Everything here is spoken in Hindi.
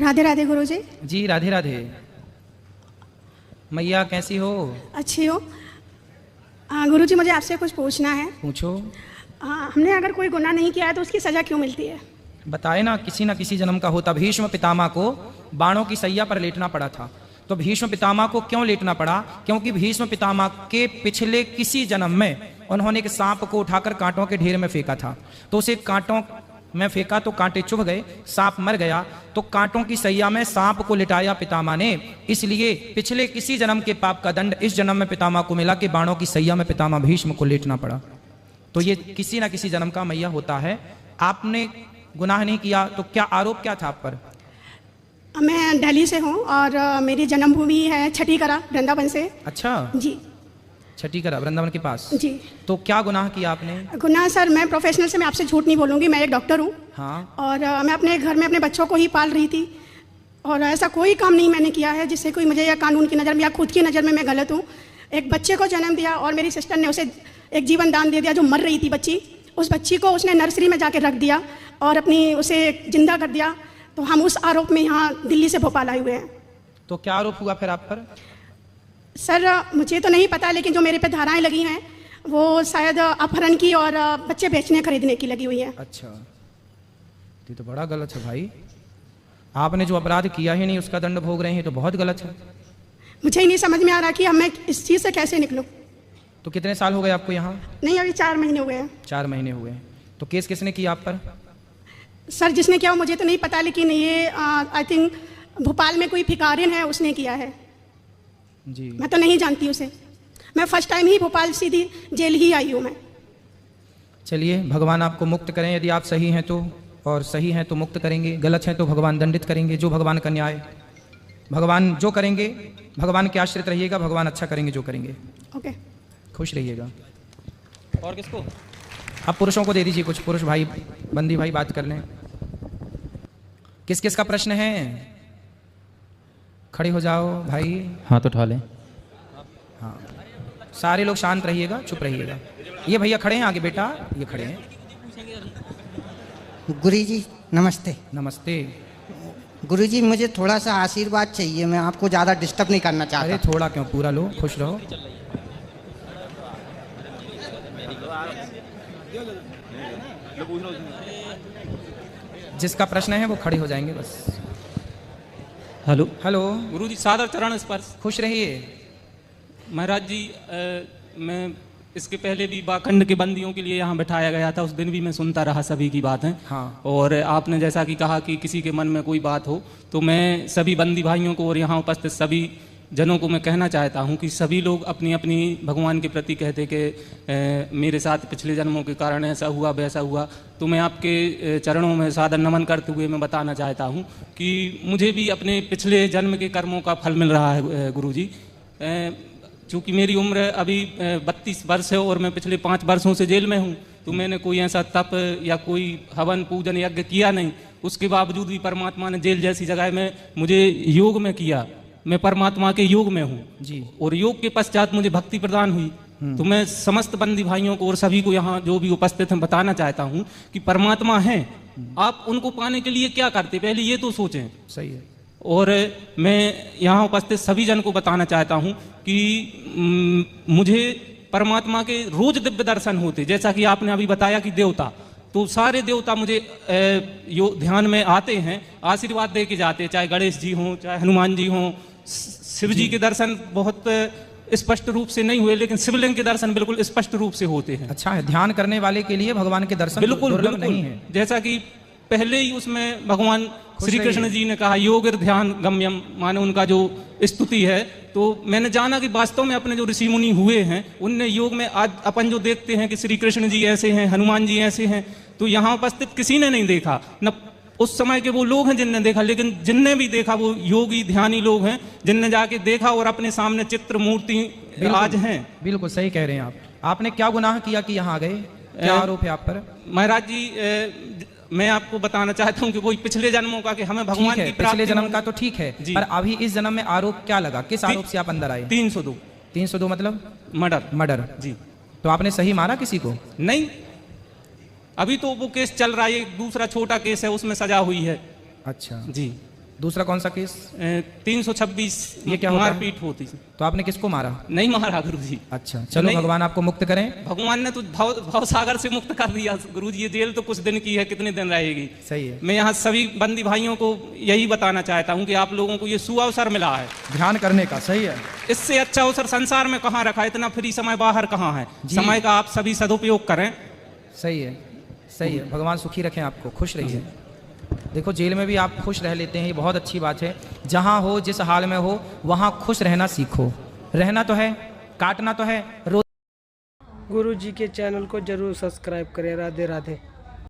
राधे राधे गुरुजी। जी राधे राधे। मैया कैसी हो? अच्छी हो। गुरुजी मुझे आपसे कुछ पूछना है। पूछो। हमने अगर कोई गुनाह नहीं किया है तो उसकी सज़ा क्यों मिलती है? बताए ना किसी जन्म का होता। भीष्म पितामह को बाणों की सैया पर लेटना पड़ा था। तो भीष्म पितामह को क्यों लेटना पड़ा? क्योंकि भीष्म पितामह के पिछले किसी जन्म में उन्होंने एक सांप को उठाकर कांटों के ढेर में फेंका था। तो उसे कांटों में फेंका तो कांटे चुभ गए, सांप मर गया। तो कांटों की सैया में सांप को लिटाया पितामह ने। इसलिए पिछले किसी जन्म के पाप का दंड इस जन्म में पितामह को मिला कि बाणों की सैया में पितामह भीष्म को लेटना पड़ा। तो ये किसी ना किसी जन्म का मैया होता है। आपने गुनाह नहीं किया तो क्या आरोप क्या था आप पर? मैं दिल्ली से हूँ और मेरी जन्मभूमि है छठीकरा, वृंदावन से। अच्छा जी। छठीकरा वृंदावन के पास। जी। तो क्या गुनाह किया आपने? गुनाह सर, मैं प्रोफेशनल से मैं आपसे झूठ नहीं बोलूँगी, मैं एक डॉक्टर हूँ। हाँ। और मैं अपने घर में अपने बच्चों को ही पाल रही थी और ऐसा कोई काम नहीं मैंने किया है जिससे कोई मुझे या कानून की नज़र में या खुद की नज़र में मैं गलत हूँ। एक बच्चे को जन्म दिया और मेरी सिस्टर ने उसे एक जीवन दान दे दिया जो मर रही थी बच्ची। उस बच्ची को उसने नर्सरी में जाके रख दिया और अपनी उसे जिंदा कर दिया। तो हम उस आरोप में यहाँ दिल्ली से भोपाल आए हुए हैं। तो क्या आरोप हुआ फिर आप पर? सर मुझे तो नहीं पता, लेकिन जो मेरे पे धाराएं लगी हैं वो शायद अपहरण की और बच्चे बेचने खरीदने की लगी हुई है। अच्छा, ये तो बड़ा गलत है भाई। आपने जो अपराध किया ही नहीं उसका दंड भोग रहे हैं, तो बहुत गलत है। मुझे ही नहीं समझ में आ रहा कि अब मैं इस चीज़ से कैसे निकलूं। तो कितने साल हो गए आपको यहाँ? नहीं, अभी 4 महीने हुए हैं। 4 महीने हुए हैं। तो केस किसने किया आप पर? सर जिसने किया मुझे तो नहीं पता, लेकिन ये आई थिंक भोपाल में कोई भिखारिन है उसने किया है जी। मैं तो नहीं जानती उसे। मैं फर्स्ट टाइम ही भोपाल सीधी जेल ही आई हूँ मैं। चलिए भगवान आपको मुक्त करें। यदि आप सही हैं तो, और सही हैं तो मुक्त करेंगे, गलत हैं तो भगवान दंडित करेंगे। जो भगवान का न्याय, भगवान जो करेंगे, भगवान के आश्रित रहिएगा, भगवान अच्छा करेंगे जो करेंगे। ओके, खुश रहिएगा। और किसको? अब पुरुषों को दे दीजिए, कुछ पुरुष भाई बंदी भाई बात कर लें। किस किस का प्रश्न है? खड़े हो जाओ भाई। हाथ उठा लें। हाँ, सारे लोग शांत रहिएगा, चुप रहिएगा। ये भैया खड़े हैं आगे, बेटा ये खड़े हैं। गुरुजी नमस्ते। नमस्ते। गुरुजी मुझे थोड़ा सा आशीर्वाद चाहिए, मैं आपको ज़्यादा डिस्टर्ब नहीं करना चाहता। अरे थोड़ा क्यों, पूरा लो, खुश रहो। जिसका प्रश्न है वो खड़े हो जाएंगे बस। Hello hello. गुरुजी सादर चरण स्पर्श। खुश रहिए। महाराज जी, मैं इसके पहले भी बाखंड के बंदियों के लिए यहाँ बैठाया गया था, उस दिन भी मैं सुनता रहा सभी की बातें। हाँ। और आपने जैसा कि कहा कि किसी के मन में कोई बात हो, तो मैं सभी बंदी भाइयों को और यहाँ उपस्थित सभी जनों को मैं कहना चाहता हूँ कि सभी लोग अपनी अपनी भगवान के प्रति कहते कि मेरे साथ पिछले जन्मों के कारण ऐसा हुआ वैसा हुआ। तो मैं आपके चरणों में सादर नमन करते हुए मैं बताना चाहता हूँ कि मुझे भी अपने पिछले जन्म के कर्मों का फल मिल रहा है गुरुजी। चूँकि मेरी उम्र अभी 32 वर्ष है और मैं पिछले 5 वर्षों से जेल में हूँ, तो मैंने कोई ऐसा तप या कोई हवन पूजन यज्ञ किया नहीं। उसके बावजूद भी परमात्मा ने जेल जैसी जगह में मुझे योग में किया। मैं परमात्मा के योग में हूँ जी। और योग के पश्चात मुझे भक्ति प्रदान हुई। तो मैं समस्त बंदी भाइयों को और सभी को यहाँ जो भी उपस्थित हैं बताना चाहता हूँ कि परमात्मा है, आप उनको पाने के लिए क्या करते, पहले ये तो सोचें। सही है। और मैं यहाँ उपस्थित सभी जन को बताना चाहता हूँ कि मुझे परमात्मा के रोज दिव्य दर्शन होते, जैसा कि आपने अभी बताया कि देवता, तो सारे देवता मुझे ध्यान में आते हैं, आशीर्वाद दे के जाते हैं, चाहे गणेश जी हों, चाहे हनुमान जी हों। शिव जी के दर्शन बहुत स्पष्ट रूप से नहीं हुए, लेकिन शिवलिंग के दर्शन बिल्कुल स्पष्ट रूप से होते हैं। अच्छा है, ध्यान करने वाले के लिए भगवान के दर्शन बिल्कुल नहीं है। जैसा कि पहले ही उसमें भगवान श्री कृष्ण जी ने कहा योग ध्यान गम्यम, माने उनका जो स्तुति है। तो मैंने जाना कि वास्तव में अपने जो ऋषि मुनि हुए हैं उनने योग में, आज अपन जो देखते हैं कि श्री कृष्ण जी ऐसे हैं, हनुमान जी ऐसे हैं, तो यहाँ उपस्थित किसी ने नहीं देखा। न उस समय के वो लोग हैं जिनने देखा, लेकिन जिनने भी देखा वो योगी ध्यानी लोग हैं जिनने जाके देखा और अपने सामने चित्र मूर्ति आज हैं। बिल्कुल सही कह रहे हैं आप। आपने क्या गुनाह किया कि यहाँ आ गए? क्या आरोप है आप पर? महाराज जी, मैं आपको बताना चाहता हूँ कि कोई पिछले जन्मों का कि हमें भगवान की पिछले जन्म का तो ठीक है, पर अभी इस जन्म में आरोप क्या लगा? किस आरोप से आप अंदर आए? 302। 302 मतलब मर्डर। मर्डर जी। तो आपने सही मारा किसी को? नहीं, अभी तो वो केस चल रहा है, एक दूसरा छोटा केस है उसमें सजा हुई है। अच्छा जी। दूसरा कौन सा केस? 326 ये क्या होता है? मारपीट होती। तो आपने किसको मारा? नहीं मारा गुरुजी। अच्छा, चलो नहीं। भगवान आपको मुक्त करें। भगवान ने तो भव सागर से मुक्त कर दिया गुरुजी। ये जेल तो कुछ दिन की है, कितने दिन रहेगी। सही है। मैं यहाँ सभी बंदी भाइयों को यही बताना चाहता हूँ कि आप लोगों को ये सुअवसर मिला है ध्यान करने का। सही है। इससे अच्छा अवसर संसार में कहाँ रखा है। इतना फ्री समय बाहर कहाँ है। जी। समय का आप सभी सदुपयोग करें। सही है, सही है। भगवान सुखी रखें आपको, खुश रहिए। देखो जेल में भी आप खुश रह लेते हैं, ये बहुत अच्छी बात है। जहाँ हो, जिस हाल में हो, वहाँ खुश रहना सीखो। रहना तो है, काटना तो है। गुरु जी के चैनल को जरूर सब्सक्राइब करें। राधे राधे।